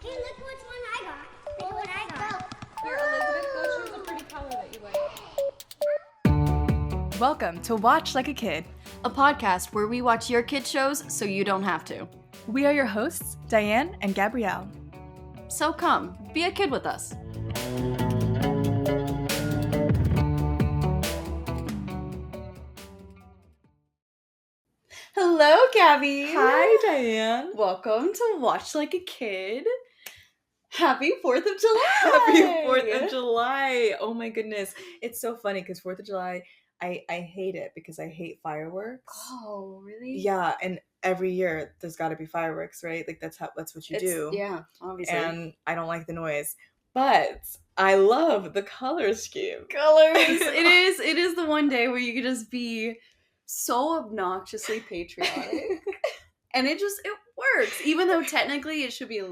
Hey, look which one I got. Look what I got. Here, Elizabeth, go choose a pretty color that you like. Welcome to Watch Like a Kid. A podcast where we watch your kid shows so you don't have to. We are your hosts, Diane and Gabrielle. So come, be a kid with us. Hello, Gabby. Hi, Diane. Welcome to Watch Like a Kid. Happy 4th of July. Happy 4th of July. Oh my goodness. It's so funny because 4th of July, I hate it because I hate fireworks. Oh, really? Yeah, and every year there's got to be fireworks, right? Like that's what you do. Yeah, obviously. And I don't like the noise. But I love the color scheme. Colors. It is the one day where you can just be so obnoxiously patriotic. And it works. Even though technically it should be,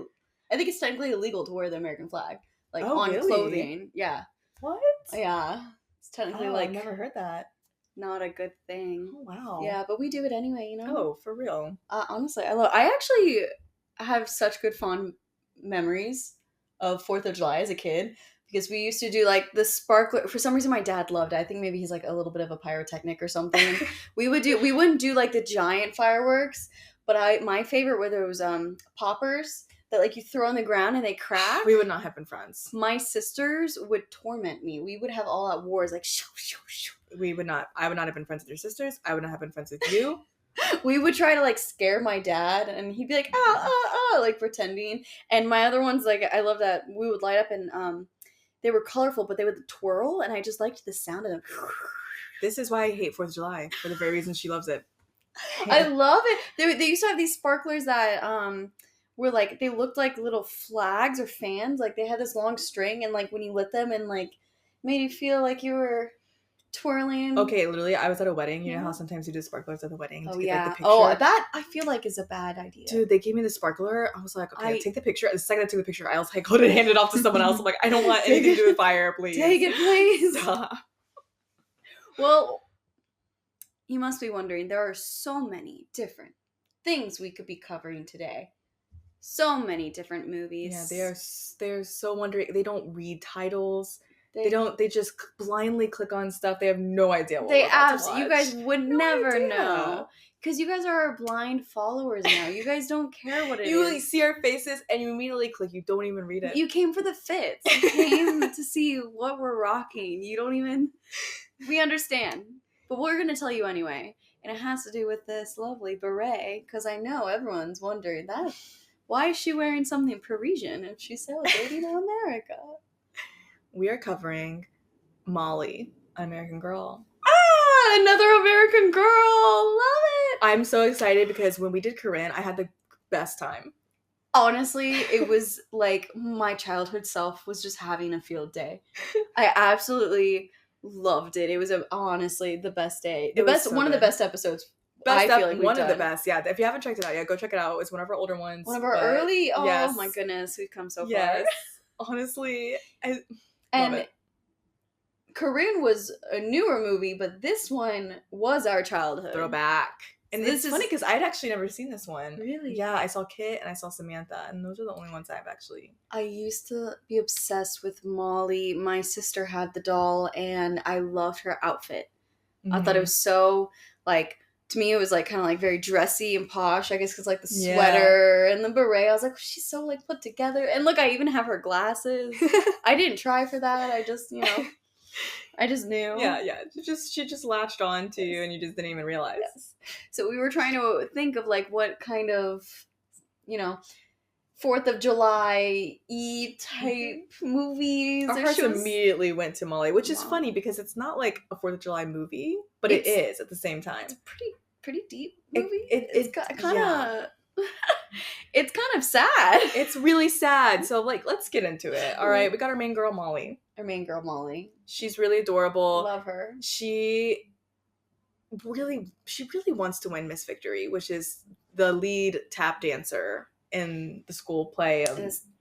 I think it's technically illegal to wear the American flag. Like on really? clothing. Yeah. What? Yeah. It's technically I've never heard that. not a good thing. Oh, wow. Yeah, but we do it anyway, you know? Oh, for real? Honestly, I actually have such good fond memories of 4th of July as a kid. Because we used to do like the sparkler. For some reason, my dad loved it. I think maybe he's like a little bit of a pyrotechnic or something. we wouldn't do like the giant fireworks, but my favorite were those poppers that like you throw on the ground and they crack. We would not have been friends. My sisters would torment me. We would have all out wars like shoo shoo shoo. We would not. I would not have been friends with your sisters. I would not have been friends with you. We would try to like scare my dad, and he'd be like like pretending. And my other ones, like I love that we would light up and they were colorful, but they would twirl, and I just liked the sound of them. This is why I hate 4th of July, for the very reason she loves it. I love it. They used to have these sparklers that were like, they looked like little flags or fans. Like they had this long string, and like when you lit them and like made you feel like you were twirling. Okay, literally, I was at a wedding. You know how sometimes you do sparklers at the wedding to get like the picture? Oh, that I feel like is a bad idea. Dude, they gave me the sparkler. I was like, okay, I'll take the picture. The second I took the picture, I was like, go to hand it off to someone else. I'm like, I don't want anything to do with fire, please. Take it, please. Stop. Well, you must be wondering, there are so many different things we could be covering today. So many different movies. Yeah, they're so wondering. They don't read titles. They just blindly click on stuff. They have no idea what we're about to watch. You guys would never know. Because you guys are our blind followers now. You guys don't care what it is. You see our faces and you immediately click. You don't even read it. You came for the fits. You came to see what we're rocking. You don't even... We understand. But we're going to tell you anyway. And it has to do with this lovely beret. Because I know everyone's wondering that. Why is she wearing something Parisian if she's celebrating America? We are covering Molly, an American Girl. Another American Girl. Love it. I'm so excited because when we did Corinne, I had the best time. Honestly, it was like my childhood self was just having a field day. I absolutely loved it. It was honestly the best day. One of the best episodes. I feel like one of the best. Yeah, if you haven't checked it out yet, go check it out. It's one of our older ones. One of our early. Oh yes. My goodness, we've come so far. Yes, honestly, love it. Corinne was a newer movie, but this one was our childhood throwback. And so this is funny because I'd actually never seen this one. Really? Yeah, I saw Kit and I saw Samantha, and those are the only ones I've actually. I used to be obsessed with Molly. My sister had the doll, and I loved her outfit. Mm-hmm. I thought it was so like. To me, it was like kind of like very dressy and posh. I guess because like the sweater and the beret. I was like, she's so like put together. And look, I even have her glasses. I didn't try for that. I just, I just knew. Yeah. She just latched on to you, and you just didn't even realize. Yes. So we were trying to think of like what kind of, 4th of July type movies. Our hearts immediately went to Molly, which is funny because it's not like a 4th of July movie, but it is at the same time. It's a pretty deep movie. It's kind of it's kind of sad. It's really sad. So like, let's get into it. All right, we got our main girl Molly. She's really adorable. Love her. She really wants to win Miss Victory, which is the lead tap dancer in the school play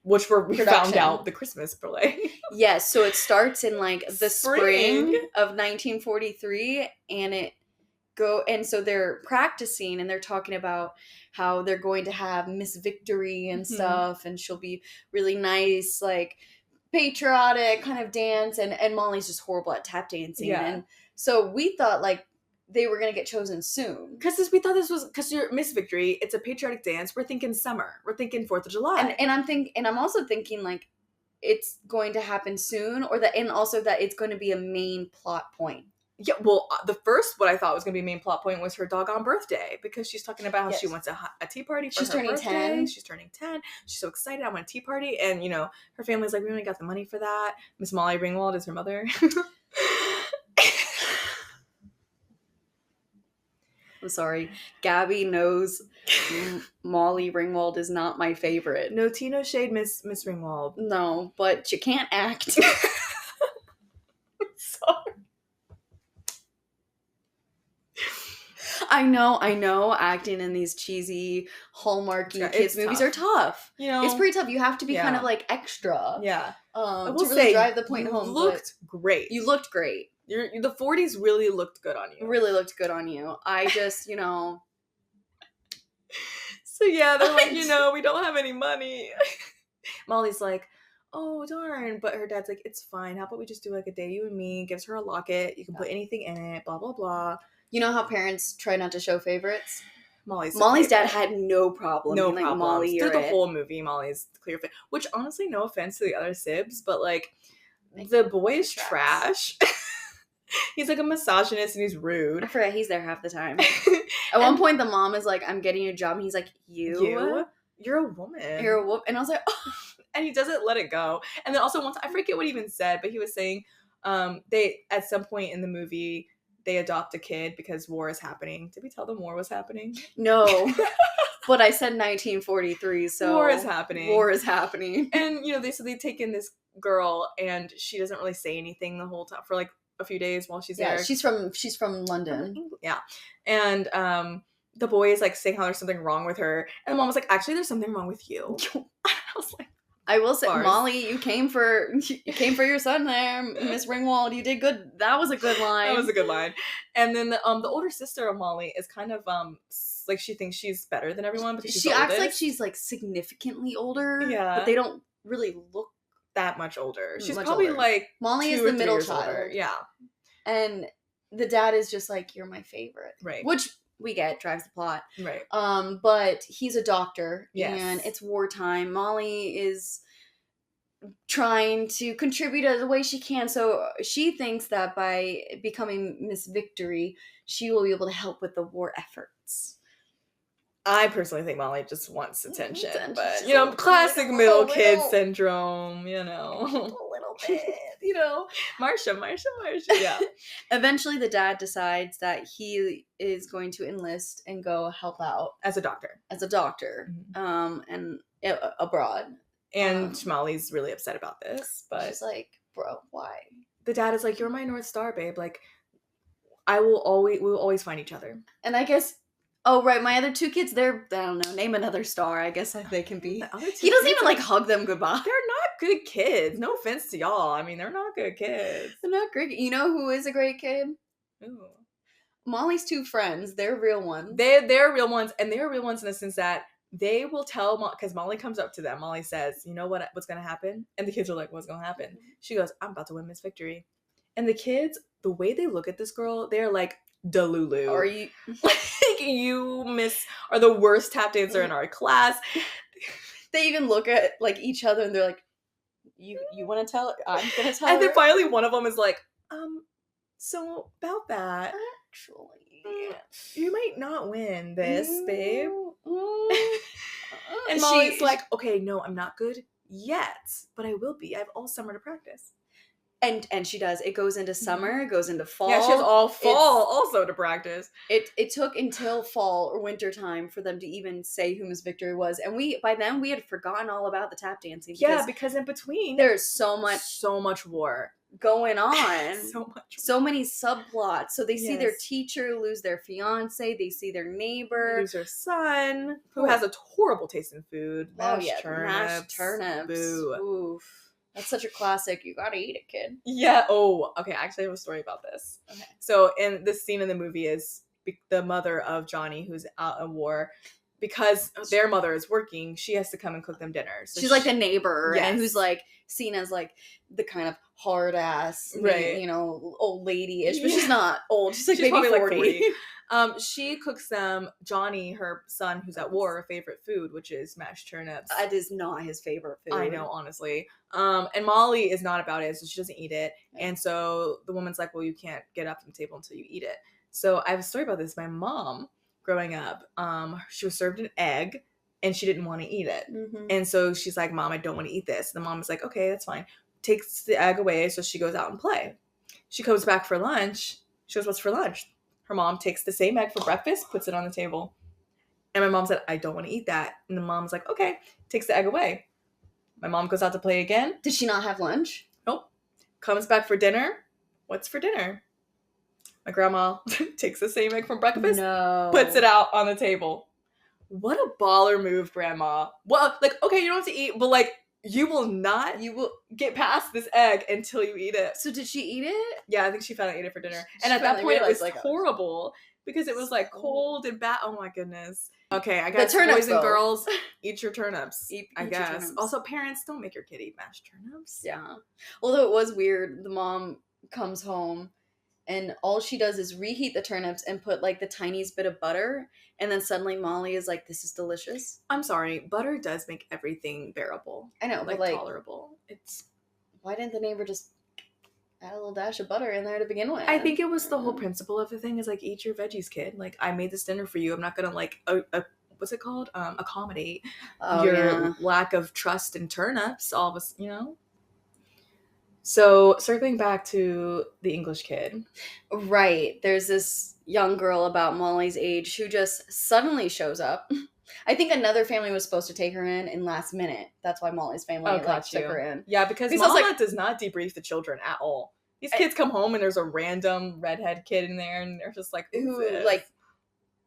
which we found out the Christmas play. Yes, so it starts in like the spring of 1943, and so they're practicing and they're talking about how they're going to have Miss Victory and stuff, and she'll be really nice, like patriotic kind of dance, and Molly's just horrible at tap dancing. Yeah. And so we thought like they were gonna get chosen soon. Because we thought this was, because you're Miss Victory, it's a patriotic dance. We're thinking summer. We're thinking 4th of July. And I'm also thinking like it's going to happen soon, and also that it's going to be a main plot point. Yeah, well, the first what I thought was going to be a main plot point was her doggone birthday, because she's talking about how she wants a tea party for She's her turning birthday. 10. She's turning 10. She's so excited. I want a tea party. And, you know, her family's like, we only got the money for that. Miss Molly Ringwald is her mother. I'm sorry. Gabby knows Molly Ringwald is not my favorite. No tea, no shade, Miss Ringwald. No, but you can't act. Sorry. I know acting in these cheesy Hallmarky kids movies are tough. You know, it's pretty tough. You have to be kind of like extra. Yeah. To really drive the point home. You looked great. You looked great. The 40s really looked good on you. Really looked good on you. I just, you know. So yeah, they're like, you know, we don't have any money. Molly's like, oh darn, but her dad's like, it's fine. How about we just do like a day you and me? Gives her a locket. You can put anything in it. Blah blah blah. You know how parents try not to show favorites? Molly's dad had no problem. No being problem. Like, Molly, through the it. whole movie, Molly's clear fit. Which honestly, no offense to the other sibs, but like the boy is trash. He's like a misogynist and he's rude. I forget he's there half the time. At one point, the mom is like, "I'm getting a job," and he's like, "You? You're a woman. You're a woman." And I was like, "Oh." And he doesn't let it go. And then also once, I forget what he even said, but he was saying, they at some point in the movie they adopt a kid because war is happening. Did we tell them war was happening? No. But I said 1943, so war is happening. War is happening. And you know, they take in this girl and she doesn't really say anything the whole time for like a few days while she's there. She's from London. Yeah. And the boy is like saying how there's something wrong with her. And the mom was like, actually there's something wrong with you. I was like, I will say, Molly, you came for your son there, Miss Ringwald. You did good. That was a good line. That was a good line. And then the older sister of Molly is kind of like she thinks she's better than everyone because she acts like she's like significantly older. Yeah, but they don't really look that much older. She's much probably older. like Molly is the middle child. Older. Yeah, and the dad is just like, you're my favorite, right? Which we get drives the plot, right? But he's a doctor, yes. And it's wartime. Molly is trying to contribute the way she can, so she thinks that by becoming Miss Victory, she will be able to help with the war efforts. I personally think Molly just wants attention, but you know, classic middle kid syndrome. You know, a little bit. You know, Marsha. Yeah. Eventually, the dad decides that he is going to enlist and go help out as a doctor. Mm-hmm. And abroad. And Molly's really upset about this, but she's like, "Bro, why?" The dad is like, "You're my North Star, babe. Like, we will always find each other." And I guess, oh right, my other two kids, I don't know, name another star. I guess they can be. He doesn't even like hug them goodbye. They're not good kids. No offense to y'all. I mean, they're not good kids. They're not great. You know who is a great kid? Ooh. Molly's two friends. They're real ones. They're real ones, and they're real ones in the sense that they will tell because Molly comes up to them. Molly says, "You know what's gonna happen?" And the kids are like, "What's gonna happen?" She goes, "I'm about to win Miss Victory." And the kids, the way they look at this girl, they're like, "Delulu, are you like you are the worst tap dancer in our class?" They even look at like each other and they're like, "You want to tell? I'm gonna tell." And her? then finally, one of them is like, so about that, actually, you might not win this, babe." And And Molly's like, "Okay, no, I'm not good yet, but I will be. I have all summer to practice." And she does. It goes into summer, it goes into fall. Yeah, she has all fall also to practice. It took until fall or winter time for them to even say who Miss Victory was. And by then we had forgotten all about the tap dancing. Because in between there's so much war going on. So many subplots. So they see their teacher lose their fiance, they see their neighbor lose her son, who has a horrible taste in food. Mashed turnips. Boo. Oof. That's such a classic. You gotta eat it, kid. Yeah. Oh, okay. I actually have a story about this. Okay. So, in this scene in the movie is the mother of Johnny, who's out at war. because their mother is working, she has to come and cook them dinner. So she's like the neighbor, Yes. and who's like seen as like the kind of hard ass, Right. you know, old lady-ish, but Yeah. she's not old. She's like maybe probably 40. like 40. She cooks them, Johnny, her son who's at war, favorite food, which is mashed turnips. That is not his favorite food. I know, honestly. And Molly is not about it, so she doesn't eat it. And so the woman's like, well, you can't get up from the table until you eat it. So I have a story about this. My mom, growing up, she was served an egg, and she didn't want to eat it. Mm-hmm. And so she's like, Mom, I don't want to eat this. And the mom is like, okay, that's fine. Takes the egg away, so she goes out and play. She comes back for lunch. She goes, what's for lunch? Her mom takes the same egg for breakfast, puts it on the table. And my mom said, I don't want to eat that. And the mom's like, okay, takes the egg away. My mom goes out to play again. Did she not have lunch? Nope. Comes back for dinner. What's for dinner? My grandma takes the same egg from breakfast, No. puts it out on the table. What a baller move, Grandma. Well, like, okay, you don't have to eat, but like, you will get past this egg until you eat it. So did she eat it? Yeah, I think she finally ate it for dinner. She And at that finally point, it was realized, like, horrible because it was like cold and bad. Oh my goodness. Okay, I The guess turnips, boys and though. girls, eat your turnips. Eat I your guess. turnips. Also, parents, don't make your kid eat mashed turnips. Yeah. Although it was weird, the mom comes home and all she does is reheat the turnips and put like the tiniest bit of butter, and then suddenly Molly is like, this is delicious. I'm sorry, butter does make everything bearable. I know, Like, but like, tolerable. It's. why didn't the neighbor just add a little dash of butter in there to begin with? I think it was the whole principle of the thing is like, eat your veggies, kid. Like, I made this dinner for you. I'm not gonna like what's it called? Accommodate your lack of trust in turnips. All of us, you know. So circling back to the English kid. Right. There's this young girl about Molly's age who just suddenly shows up. I think another family was supposed to take her in last minute. That's why Molly's family took her in. Yeah, because Mama does not debrief the children at all. These kids come home and there's a random redhead kid in there, and they're just like, who like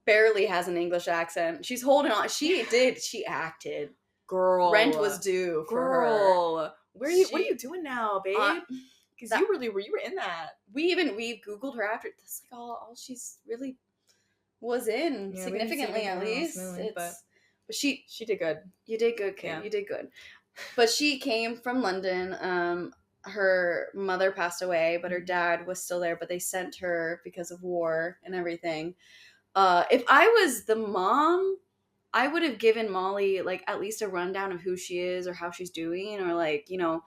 barely has an English accent. She's holding on. She acted. Girl, Rent was due for her. What are you doing now, babe? Because you were in that. We Googled her after. That's like all she's really was in, significantly at least. But she did good. You did good, kid. Yeah. You did good. But she came from London. Her mother passed away, but her dad was still there. But they sent her because of war and everything. If I was the mom, I would have given Molly like at least a rundown of who she is or how she's doing, or like, you know,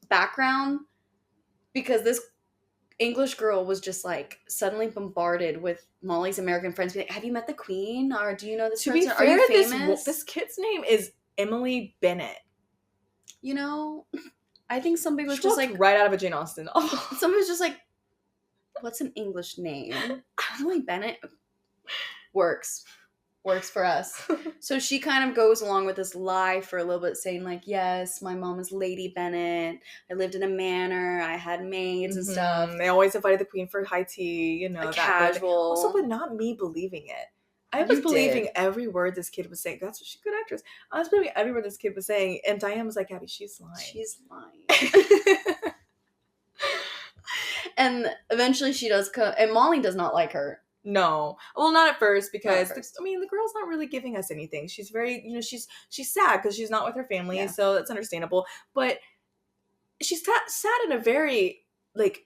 background, because this English girl was just like suddenly bombarded with Molly's American friends. Be like, have you met the Queen? Or do you know this person? Are you famous? This kid's name is Emily Bennett. You know, I think somebody was she just like right out of a Jane Austen novel. Somebody was just like, what's an English name? Emily Bennett works for us. So she kind of goes along with this lie for a little bit, saying like, yes, my mom is Lady Bennett. I lived in a manor. I had maids and stuff. They always invited the Queen for high tea, you know. Casual. Also, but not me believing it. I was believing every word this kid was saying. That's what she's a good actress. I was believing every word this kid was saying. And Diane was like, Abby, she's lying. She's lying. And eventually she does come. And Molly does not like her. No. Well, not at first, because the girl's not really giving us anything. She's very, you know, she's sad because she's not with her family, so that's understandable. But she's sad in a very, like,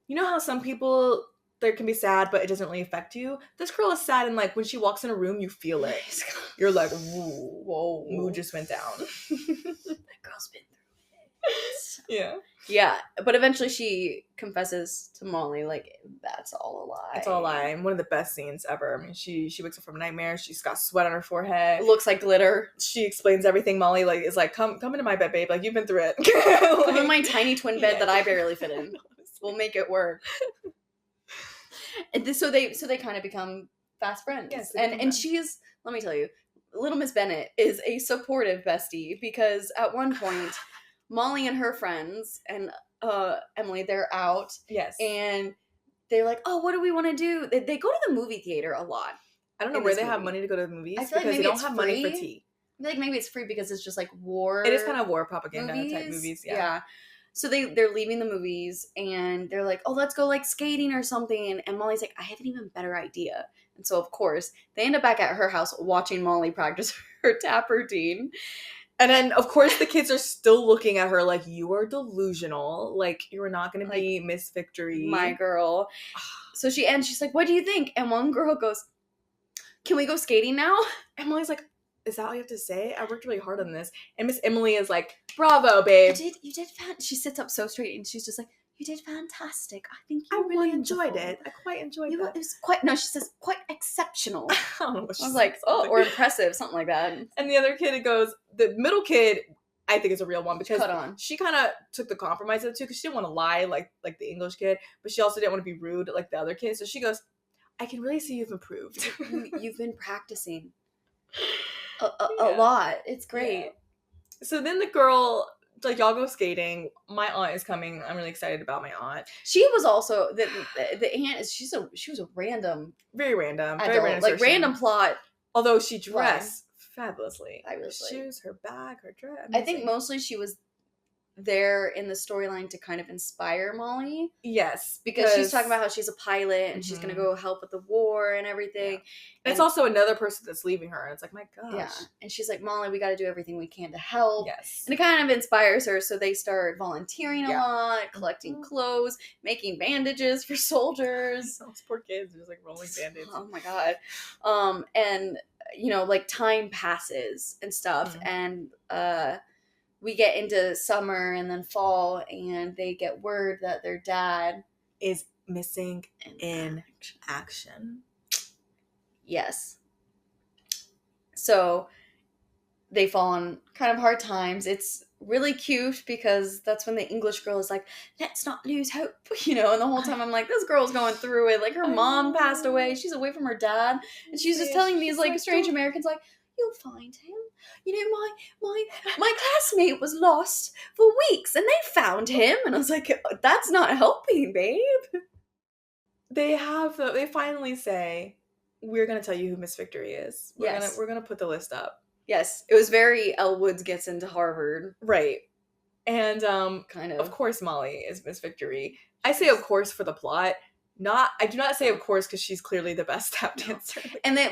you know how some people, there can be sad, but it doesn't really affect you? This girl is sad, and like when she walks in a room, you feel it. You're like, whoa, mood just went down. That girl's been through it. Yeah. Yeah, but eventually she confesses to Molly, like, that's all a lie. It's all a lie. And one of the best scenes ever. I mean, she wakes up from a nightmare. She's got sweat on her forehead. It looks like glitter. She explains everything. Molly, like, is like, come into my bed, babe. Like, you've been through it. Come in my tiny twin bed that I barely fit in. We'll make it work. And so they kind of become fast friends. Yes, and she is, let me tell you, Little Miss Bennett is a supportive bestie, because at one point Molly and her friends and Emily, they're out. Yes. And they're like, oh, what do we want to do? They go to the movie theater a lot. I don't know where they have money to go to the movies. I feel like because maybe they don't have money for tea. I feel like maybe it's free because it's just like war. It is kind of war propaganda type movies. Yeah. So they're leaving the movies and they're like, oh, let's go like skating or something. And Molly's like, I have an even better idea. And so, of course, they end up back at her house watching Molly practice her tap routine. And then, of course, the kids are still looking at her like, you are delusional. Like, you are not going to be Miss Victory. My girl. So she ends, she's like, what do you think? And one girl goes, can we go skating now? And Molly's like, is that all you have to say? I worked really hard on this. And Miss Emily is like, bravo, babe. You did she sits up so straight and she's just like, you did fantastic. I think I you really wonderful. enjoyed it. I quite enjoyed It that. was quite, no, she says, quite exceptional. I don't know what she I was said, like, oh, something. or impressive, something like that. And the other kid goes, the middle kid, I think is a real one because Cut on. she kind of took the compromise of it too because she didn't want to lie like the English kid, but she also didn't want to be rude like the other kid. So she goes, I can really see you've improved. You've been practicing a lot. It's great. Yeah. So then the girl, like, y'all go skating. My aunt is coming. I'm really excited about my aunt. She was also the aunt is she was a random Very random. adult, Very random. like insertion. random plot. Although she dressed fabulously. Fabulously. Her shoes, her bag, her dress. I think mostly she was there in the storyline to kind of inspire Molly. Yes. Because she's talking about how she's a pilot and she's going to Mhm. go help with the war and everything. Yeah. And it's also another person that's leaving her. And it's like, my gosh. Yeah. And she's like, Molly, we got to do everything we can to help. Yes. And it kind of inspires her. So they start volunteering a Yeah. lot, collecting clothes, making bandages for soldiers. Those poor kids are just like rolling band-aids. Oh my God. And, you know, like time passes and stuff. Mhm. And, we get into summer and then fall, and they get word that their dad Is missing in action. Yes. So they fall on kind of hard times. It's really cute because that's when the English girl is like, let's not lose hope, you know, and the whole time I'm like, this girl's going through it. Like, her mom passed away. She's away from her dad. And she's just telling these, like, strange Americans, like, you'll find him. You know, my classmate was lost for weeks and they found him. And I was like, that's not helping, babe. They finally say, we're going to tell you who Miss Victory is. We're going to put the list up. Yes. It was very Elle Woods gets into Harvard. Right. And kind of course Molly is Miss Victory. I say of course for the plot. I do not say of course because she's clearly the best tap dancer.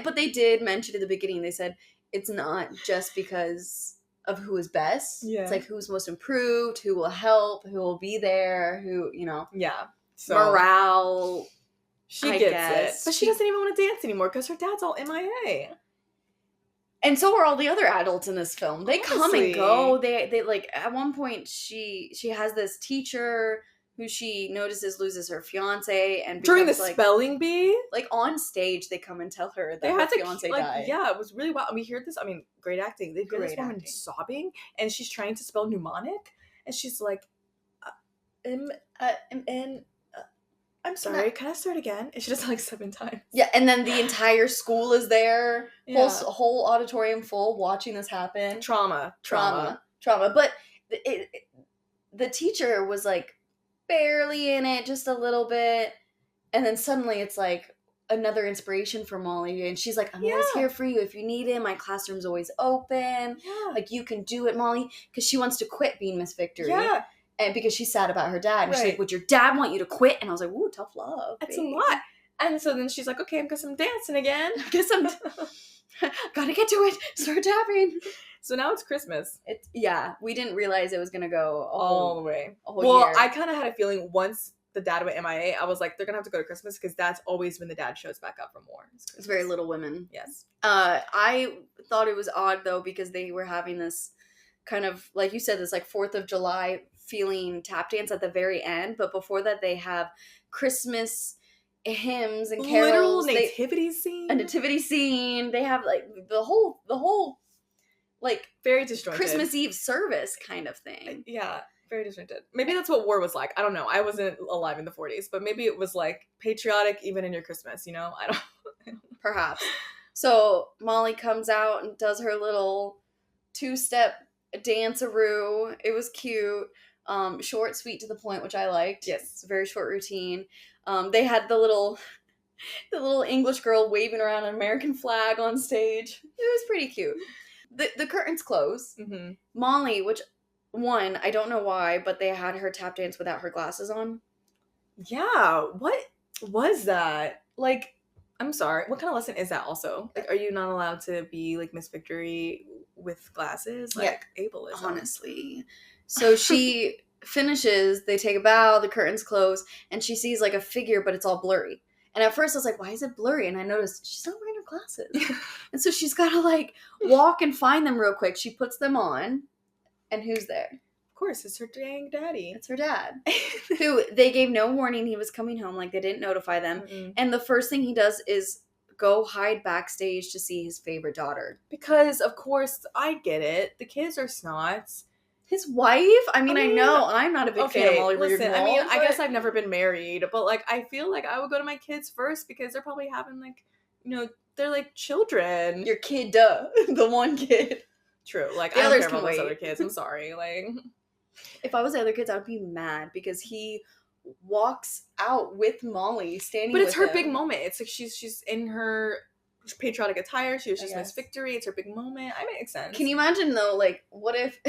But they did mention at the beginning, they said it's not just because of who is best. Yeah. It's like who's most improved, who will help, who will be there, who, you know. Yeah. So morale. She gets it. But she doesn't even want to dance anymore because her dad's all MIA. And so are all the other adults in this film. They come and Honestly. go. They like, at one point she has this teacher who she notices loses her fiance, and During the becomes, like, spelling bee, like on stage they come and tell her that they her had to fiance like, died. yeah, it was really wild. We hear this. I mean, great acting. They hear this Great woman acting. sobbing, and she's trying to spell mnemonic, and she's like, I'm sorry. Can I start again? And she does it like 7 times. Yeah, and then the entire school is there, Yeah. whole auditorium full, watching this happen. Trauma. But the teacher was like barely in it, just a little bit, and then suddenly it's like another inspiration for Molly, and she's like, I'm always here for you if you need it. My classroom's always open. Yeah. Like, you can do it, Molly, because she wants to quit being Miss Victory. Yeah. And because she's sad about her dad. And she's Right. like, would your dad want you to quit? And I was like, ooh, tough love. That's babe. a lot. And so then she's like, okay, I'm I'm dancing again. Guess I'm gotta get to it. Start tapping. So now it's Christmas. We didn't realize it was gonna go All the way. a whole Well, year. I kind of had a feeling once the dad went MIA, I was like, they're going to have to go to Christmas because that's always when the dad shows back up for more. It's very Little Women. Yes. I thought it was odd, though, because they were having this kind of, like you said, this like 4th of July feeling tap dance at the very end. But before that, they have Christmas hymns and carols. Literal nativity scene. A nativity scene. They have like the whole like very disjointed Christmas Eve service kind of thing. Yeah, very disjointed. Maybe that's what war was like. I don't know. I wasn't alive in the 40s, but maybe it was like patriotic even in your Christmas, you know? I don't Perhaps. So Molly comes out and does her little 2-step dance-a-roo. It was cute. Short, sweet, to the point, which I liked. Yes. It's a very short routine. They had the little English girl waving around an American flag on stage. It was pretty cute. The curtains close. Mm-hmm. Molly, which, one, I don't know why, but they had her tap dance without her glasses on. Yeah, what was that? Like, I'm sorry. What kind of lesson is that also? Like, are you not allowed to be like Miss Victory with glasses? Like, ableism. Honestly. So she finishes, they take a bow, the curtains close, and she sees like a figure, but it's all blurry. And at first I was like, why is it blurry? And I noticed she's not wearing her glasses. And so she's got to like walk and find them real quick. She puts them on. And who's there? Of course, it's her dang daddy. It's her dad. Who they gave no warning he was coming home. Like they didn't notify them. Mm-mm. And the first thing he does is go hide backstage to see his favorite daughter. Because, of course, I get it. The kids are snots. His wife? I mean, I know I'm not a big fan of Molly Ringwald. I mean, I guess I've never been married, but, like, I feel like I would go to my kids first because they're probably having, like, you know, they're, like, children. Your kid, duh. The one kid. True. Like, the I don't others care about can those wait. other kids. I'm sorry. Like, if I was the other kids, I would be mad because he walks out with Molly standing but it's with her big him. moment. It's like she's in her patriotic attire. She was just Miss guess. Victory. It's her big moment. I make sense. Can you imagine though? Like, what if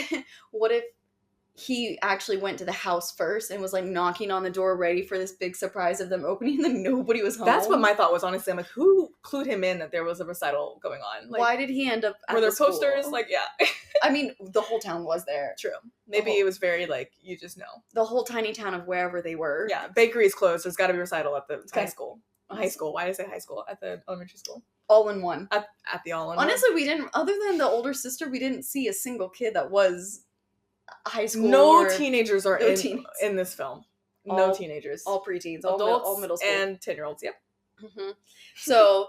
he actually went to the house first and was like knocking on the door, ready for this big surprise of them opening, and then nobody was home? That's what my thought was. Honestly, I'm like, who clued him in that there was a recital going on? Like, why did he end up? At were there the school? posters? Like, yeah. I mean, the whole town was there. True. Maybe it was very like you just know. The whole tiny town of wherever they were. Yeah, bakery's closed. There's got to be a recital at the high school. High school. Why did I say high school? At the elementary school. All in one. At the all in one. Honestly, we didn't. Other than the older sister, we didn't see a single kid that was high school. No teenagers are no in this film. No teenagers. All preteens. Adults all middle school. and 10-year-olds. Yep. Mm-hmm. So,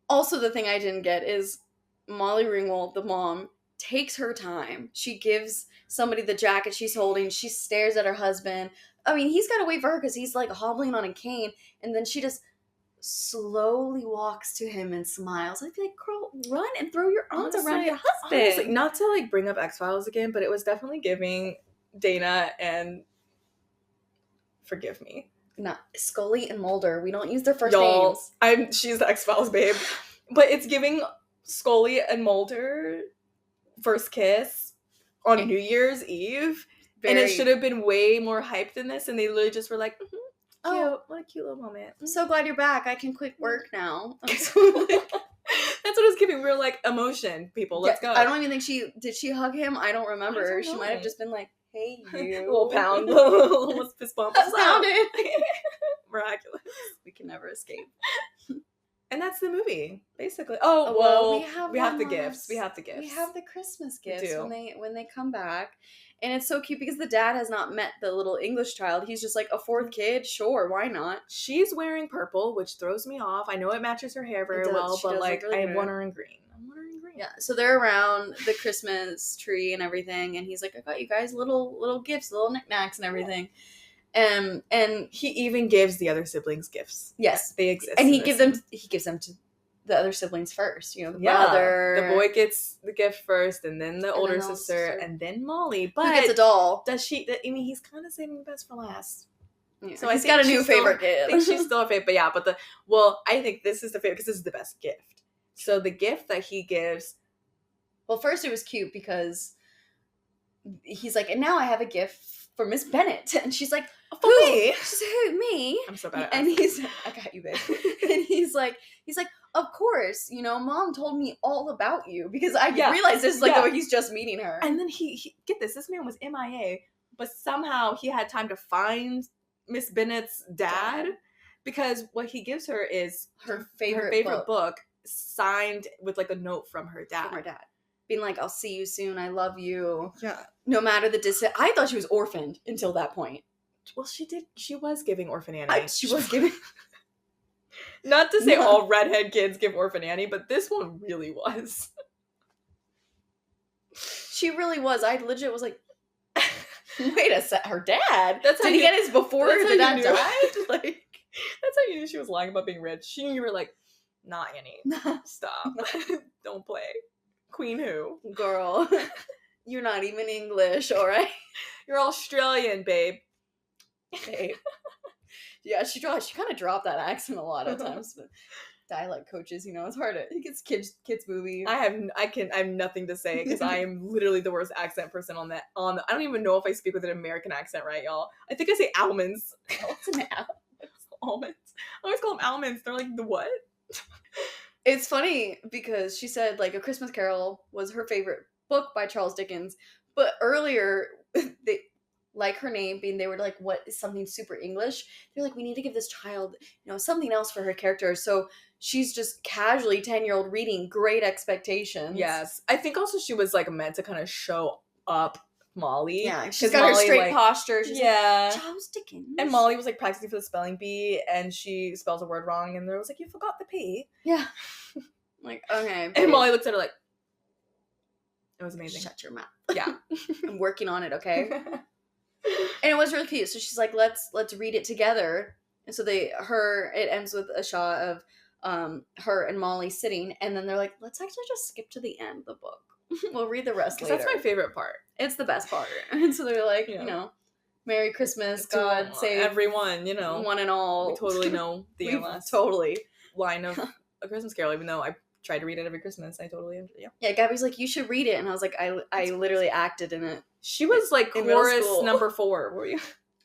also the thing I didn't get is Molly Ringwald, the mom, takes her time. She gives somebody the jacket she's holding. She stares at her husband. I mean, he's got to wait for her because he's like hobbling on a cane. And then she just slowly walks to him and smiles. I'd be like, girl, run and throw your arms around your husband. Honestly, not to like bring up X-Files again, but it was definitely giving Dana and forgive me. Not Scully and Mulder. We don't use their first Y'all, names. She's the X-Files babe. But it's giving Scully and Mulder first kiss on New Year's Eve. And it should have been way more hyped than this, and they literally just were like, cute. Oh, What a cute little moment. I'm so glad you're back. I can quit work now. That's what it was giving. We were like, emotion, people, let's go. I don't even think did she hug him? I don't remember. I don't She know. might have just been like, hey, you. Little pound, little fist bump. I found it. Miraculous. We can never escape. And that's the movie, basically. Oh, well, we have the one gifts. last- We have the gifts. We have the Christmas gifts do. when they come back. And it's so cute because the dad has not met the little English child. He's just like a fourth kid. Sure, why not? She's wearing purple, which throws me off. I know it matches her hair very well, She but does like, look really I good. want her in green. I want her in green. Yeah, so they're around the Christmas tree and everything, and he's like, I got you guys little gifts, little knickknacks and everything. And he even gives the other siblings gifts. yes, They exist. and in he this gives them to the other siblings first. You know, the Yeah, brother. the boy gets the gift first, and then the older then the sister, sister. and then Molly. who But gets a doll. does she? I mean, he's kind of saving the best for last. Yeah, So I he's think got a she's new still- favorite I kid. think she's still a favorite, but yeah. But I think this is the favorite because this is the best gift. So the gift that he gives, Well, first it was cute because he's like, and now I have a gift for Miss Bennett, and she's like, for me. She's like, who, me? I'm so bad at And accents. he's, I got you, babe. And he's like, of course, you know, Mom told me all about you because I Yeah. realized this is like Yeah. the way he's just meeting her. And then he get this man was MIA, but somehow he had time to find Miss Bennett's dad because what he gives her is her favorite book signed with like a note from her dad. from her dad, being like, I'll see you soon. I love you. Yeah. No matter the distance. I thought she was orphaned until that point. Well, she was giving Orphan Annie. She was giving. Not to say No. all redhead kids give Orphan Annie, but this one really was. She really was. I legit was like, wait a sec. Her dad? That's how Did he you- get his before that's the how dad you died? knew. Like, that's how you knew she was lying about being rich. She knew you were like, nah, Annie. Stop. Don't play. Queen who? Girl, you're not even English, all right? You're Australian, babe. Babe. Yeah, she kind of dropped that accent a lot of times, but dialect coaches, you know, it's hard. It gets kids movie. I have nothing to say because I am literally the worst accent person on that. I don't even know if I speak with an American accent right, y'all. I think I say almonds. What's an apple? almonds. I always call them almonds. They're like, the what? It's funny because she said like A Christmas Carol was her favorite book by Charles Dickens, but earlier they like her name being they were like, what is something super English? They're like, we need to give this child, something else for her character. So she's just casually 10-year-old reading Great Expectations. Yes. I think also she was like meant to kind of show up Molly. Yeah, she's 'Cause got her Molly, straight like, posture. She's yeah. like, Charles Dickens. And Molly was like practicing for the spelling bee and she spells a word wrong and there was like, you forgot the P. Yeah. Like, okay. And Molly looks at her like, it was amazing. Shut your mouth. Yeah. I'm working on it, okay? And it was really cute. So she's like, let's read it together. And so it ends with a shot of her and Molly sitting, and then they're like, let's actually just skip to the end of the book. We'll read the rest later. That's my favorite part. It's the best part. And so they're like, Yeah. Merry Christmas, God save everyone, one and all. We totally know the last totally line of A Christmas Carol, even though I try to read it every Christmas. I totally enjoy it. Yeah, Gabby's like, you should read it. And I was like, I literally acted in it. She was like In middle chorus school. number 4, were you?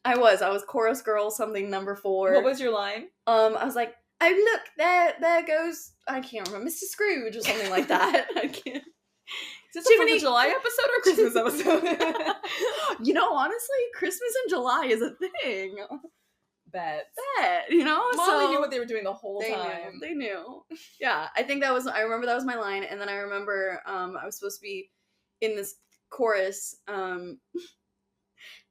I was chorus girl something number 4. What was your line? I was like, oh look, there goes, I can't remember, Mr. Scrooge or something like that. I can't. Is this a 4th of July episode or Christmas episode? Honestly, Christmas in July is a thing. Bet. So Molly knew what they were doing the whole time. They knew. Yeah, I remember that was my line, and then I remember I was supposed to be in this chorus, and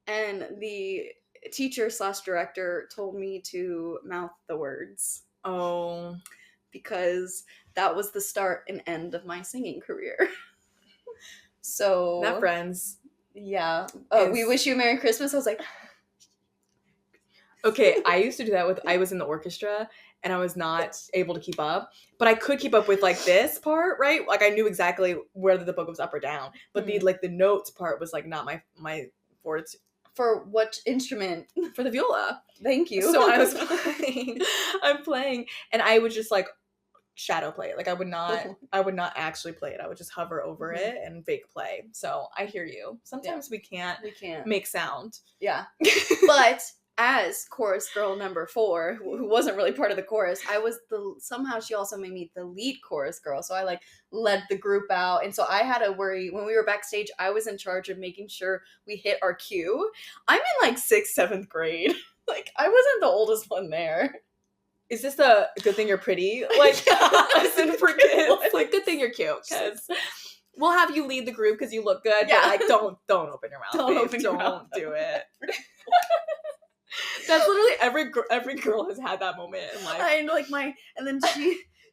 the teacher/director told me to mouth the words. Oh. Because that was the start and end of my singing career. So Not friends. Yeah. We wish you a Merry Christmas. I was like, okay, I used to do that I was in the orchestra and I was not able to keep up, but I could keep up with like this part, right? Like I knew exactly whether the book was up or down, but the notes part was like not my forte. For what instrument? For the viola. Thank you. So I was playing. I'm playing and I would just like shadow play it. Like I would not actually play it. I would just hover over it and fake play. So I hear you. Sometimes we can't make sound. Yeah. But as chorus girl number 4, who wasn't really part of the chorus, I was somehow she also made me the lead chorus girl. So I like led the group out. And so I had to worry when we were backstage, I was in charge of making sure we hit our cue. I'm in like 6th, 7th grade. Like I wasn't the oldest one there. Is this the good thing you're pretty? Like, listen for kids. Like, good thing you're cute, because we'll have you lead the group because you look good. Yeah. But like, don't open your mouth. Don't do it. That's literally every girl has had that moment in life. And then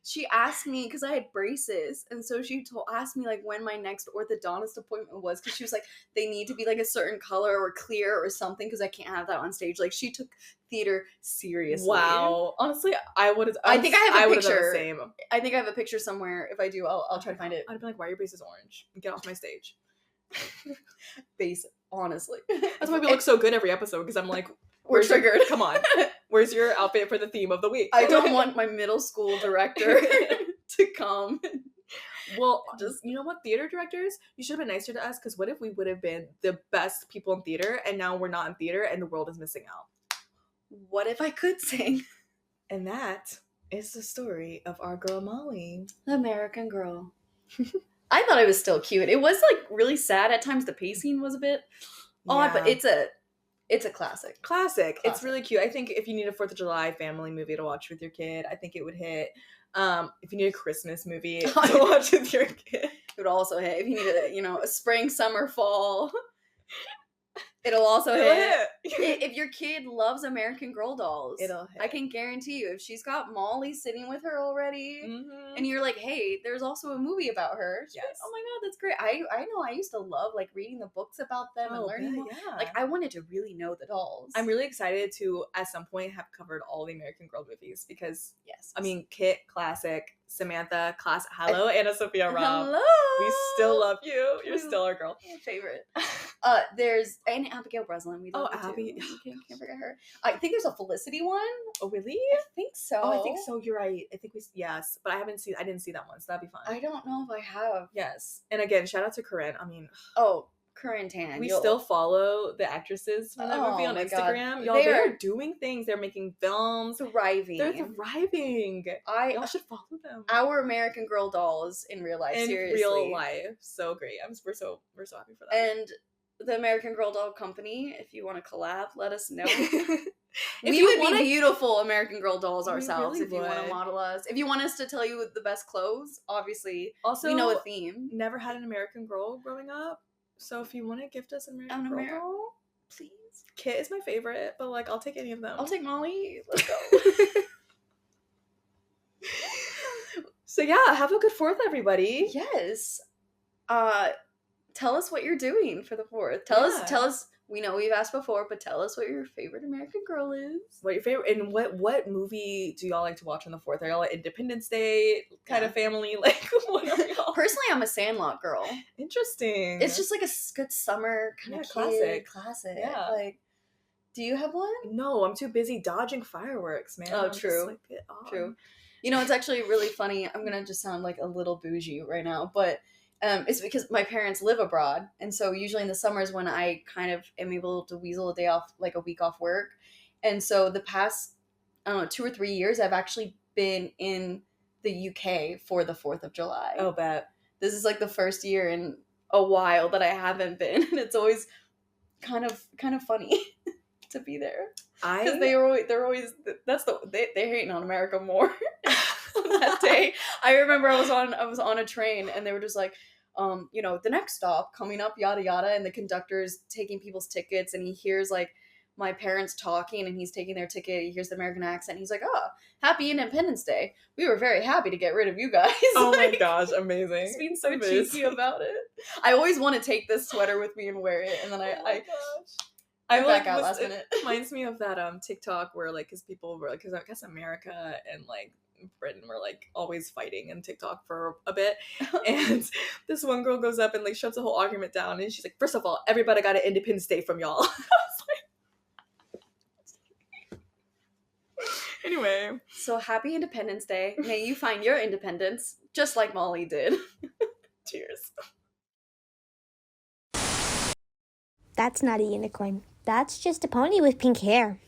she asked me because I had braces, and so she asked me like when my next orthodontist appointment was, because she was like, they need to be like a certain color or clear or something because I can't have that on stage. Like she took theater seriously. Wow. Honestly, I would have. I think I have a picture. Done the same. I think I have a picture somewhere. If I do, I'll try to find it. I'd be like, why are your braces orange? Get off my stage. Base, honestly. That's why we look so good every episode, because I'm like, we're triggered. Come on. Where's your outfit for the theme of the week? I don't want my middle school director to come. Well, you know what? Theater directors, you should have been nicer to us, because what if we would have been the best people in theater and now we're not in theater and the world is missing out? What if I could sing? And that is the story of our girl Molly. The American Girl. I thought it was still cute. It was like really sad at times. The pacing was a bit odd, but it's a classic. Classic. It's really cute. I think if you need a 4th of July family movie to watch with your kid, I think it would hit. If you need a Christmas movie to watch with your kid, it would also hit. If you need a spring, summer, fall, it'll also hit. If your kid loves American Girl dolls, it'll hit. I can guarantee you, if she's got Molly sitting with her already, and you're like, hey, there's also a movie about her. She's like, oh my god, that's great. I know I used to love like reading the books about them and learning more. Yeah. Like I wanted to really know the dolls. I'm really excited to at some point have covered all the American Girl movies, because yes, I mean Kit, classic. Samantha, class. Hello, Anna Sophia Robb. Hello. We still love you. You're still our girl. My favorite. There's and Abigail Breslin. We love her Abby. Too. Can't forget her. I think there's a Felicity one. Oh really? I think so. Oh, I think so. You're right. I think yes, but I didn't see that one, so that'd be fun. I don't know if I have. Yes, and again, shout out to Corinne. I mean, oh, current tan. We still follow the actresses from that movie on my God. Instagram. Y'all, They they are are doing things. They're making films. thriving. They're thriving. Y'all should follow them. Our American Girl dolls in real life, In seriously. real life. So great. We're so happy for that. And the American Girl doll company, if you want to collab, let us know. If we you would wanna- be beautiful American Girl dolls We ourselves really if you want to would. model us. If you want us to tell you the best clothes, obviously, Also, we know a theme. Never had an American Girl growing up. So if you want to gift us an American Girl doll, please. Kit is my favorite, but like I'll take any of them. I'll take Molly. Let's go. So yeah, have a good 4th, everybody. Yes. Tell us what you're doing for the 4th. Tell us. We know we've asked before, but tell us what your favorite American Girl is. What your favorite, and what movie do y'all like to watch on the 4th? Are y'all like Independence Day kind of family? Like, what are y'all? Personally, I'm a Sandlot girl. Interesting. It's just like a good summer kind of classic. Yeah. Like, do you have one? No, I'm too busy dodging fireworks, man. Oh, I'm true. Just, like, True. You know, it's actually really funny. I'm gonna just sound like a little bougie right now, but it's because my parents live abroad, and so usually in the summers when I kind of am able to weasel a day off, like a week off work, and so the past, I don't know, 2 or 3 years, I've actually been in the UK for the 4th of July. Oh, bet. This is like the first year in a while that I haven't been, and it's always kind of funny to be there because they're always they're hating on America more. That day, I remember I was on a train, and they were just like, the next stop coming up, yada yada, and the conductor's taking people's tickets, and he hears like my parents talking, and he's taking their ticket. He hears the American accent. And he's like, "Oh, happy Independence Day! We were very happy to get rid of you guys." Oh like, my gosh, amazing! Just being so cheeky about it. I always want to take this sweater with me and wear it, and then I back out last minute. It reminds me of that TikTok where like, because people were like, because I guess America and like Britain were like always fighting in TikTok for a bit, and this one girl goes up and like shuts the whole argument down, and she's like, "First of all, everybody got an Independence Day from y'all." I was like, anyway, so happy Independence Day! May you find your independence just like Molly did. Cheers. That's not a unicorn. That's just a pony with pink hair.